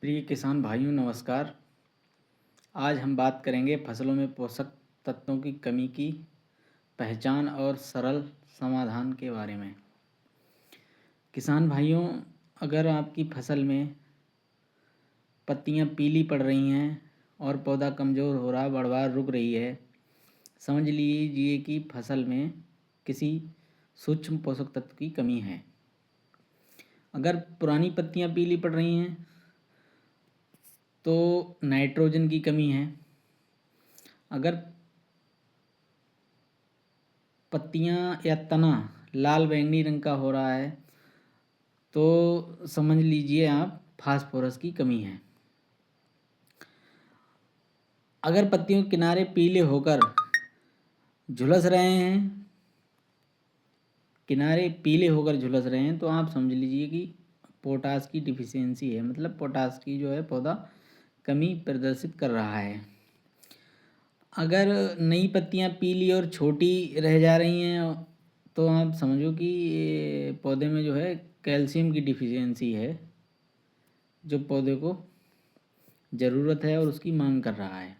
प्रिय किसान भाइयों नमस्कार। आज हम बात करेंगे फसलों में पोषक तत्वों की कमी की पहचान और सरल समाधान के बारे में। किसान भाइयों, अगर आपकी फसल में पत्तियां पीली पड़ रही हैं और पौधा कमज़ोर हो रहा, बढ़वार रुक रही है, समझ लीजिए कि फसल में किसी सूक्ष्म पोषक तत्व की कमी है। अगर पुरानी पत्तियां पीली पड़ रही हैं तो नाइट्रोजन की कमी है। अगर पत्तियां या तना लाल बैंगनी रंग का हो रहा है तो समझ लीजिए आप फास्फोरस की कमी है। अगर पत्तियों के किनारे पीले होकर झुलस रहे हैं तो आप समझ लीजिए कि पोटास की डिफिशियंसी है, मतलब पोटास की जो है पौधा कमी प्रदर्शित कर रहा है। अगर नई पत्तियां पीली और छोटी रह जा रही हैं तो आप समझो कि ये पौधे में जो है कैल्शियम की डिफिशियंसी है, जो पौधे को ज़रूरत है और उसकी मांग कर रहा है।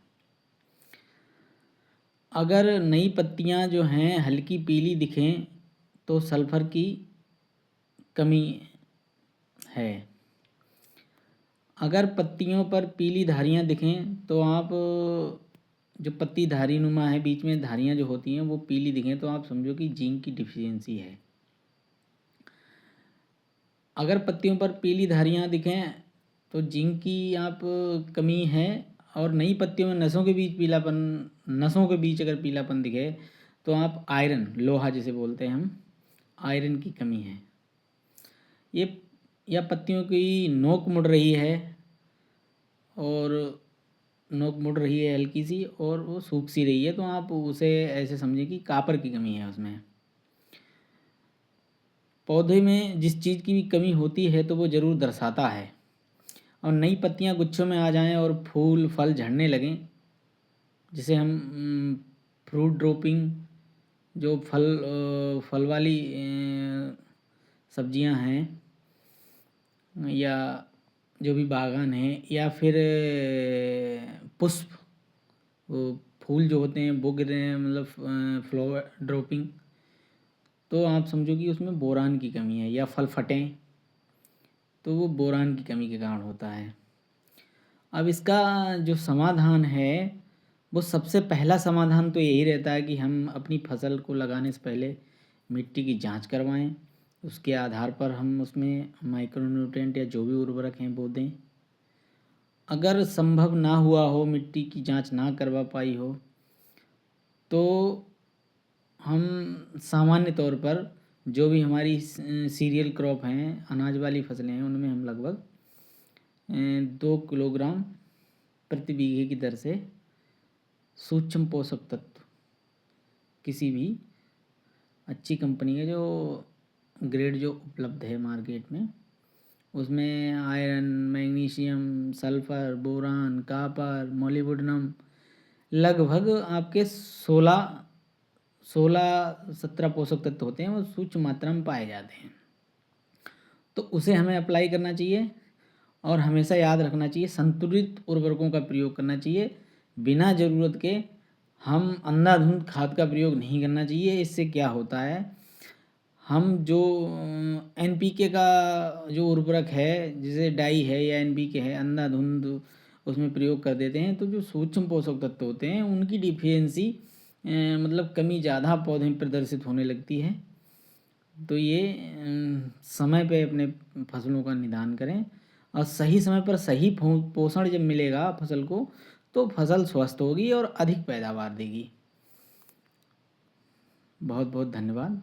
अगर नई पत्तियां जो हैं हल्की पीली दिखें तो सल्फर की कमी है। अगर पत्तियों पर पीली धारियां दिखें तो आप जो पत्ती धारी नुमा है, बीच में धारियां जो होती हैं वो पीली दिखें तो आप समझो कि जिंक की डिफिशियंसी है। अगर पत्तियों पर पीली धारियां दिखें तो जिंक की आप कमी है। और नई पत्तियों में नसों के बीच अगर पीलापन दिखे तो आप आयरन, लोहा जिसे बोलते हैं हम, आयरन की कमी है। ये या पत्तियों की नोक मुड़ रही है हल्की सी और वो सूख सी रही है तो आप उसे ऐसे समझें कि कॉपर की कमी है उसमें। पौधे में जिस चीज़ की भी कमी होती है तो वो ज़रूर दर्शाता है। और नई पत्तियां गुच्छों में आ जाएं और फूल फल झड़ने लगें, जिसे हम फ्रूट ड्रॉपिंग, जो फल वाली सब्जियां हैं या जो भी बागान है, या फिर पुष्प, वो फूल जो होते हैं वो गिर रहे हैं, मतलब फ्लावर ड्रॉपिंग, तो आप समझो कि उसमें बोरान की कमी है। या फल फटें तो वो बोरान की कमी के कारण होता है। अब इसका जो समाधान है वो सबसे पहला समाधान तो यही रहता है कि हम अपनी फसल को लगाने से पहले मिट्टी की जांच करवाएं। उसके आधार पर हम उसमें माइक्रोन्यूट्रिएंट या जो भी उर्वरक हैं वो दें। अगर संभव ना हुआ हो, मिट्टी की जांच ना करवा पाई हो, तो हम सामान्य तौर पर जो भी हमारी सीरियल क्रॉप हैं, अनाज वाली फसलें हैं, उनमें हम लगभग 2 किलोग्राम प्रति बीघे की दर से सूक्ष्म पोषक तत्व किसी भी अच्छी कंपनी के जो ग्रेड जो उपलब्ध है मार्केट में, उसमें iron, magnesium, sulphur, boron, copper, molybdenum, लगभग आपके 16-17 पोषक तत्व होते हैं, वो सूक्ष्म मात्रा में पाए जाते हैं। तो उसे हमें अप्लाई करना चाहिए और हमेशा याद रखना चाहिए संतुलित उर्वरकों का प्रयोग करना चाहिए। बिना ज़रूरत के हम अंधाधुंध खाद का प्रयोग नहीं करना चाहिए। इससे क्या होता है, हम जो NPK का जो उर्वरक है, जैसे डाई है या NPK है, अंधाधुंध उसमें प्रयोग कर देते हैं तो जो सूक्ष्म पोषक तत्व होते हैं उनकी डिफिशियंसी, मतलब कमी ज़्यादा पौधे में प्रदर्शित होने लगती है। तो ये समय पे अपने फसलों का निदान करें और सही समय पर सही पोषण जब मिलेगा फसल को तो फसल स्वस्थ होगी और अधिक पैदावार देगी। बहुत बहुत धन्यवाद।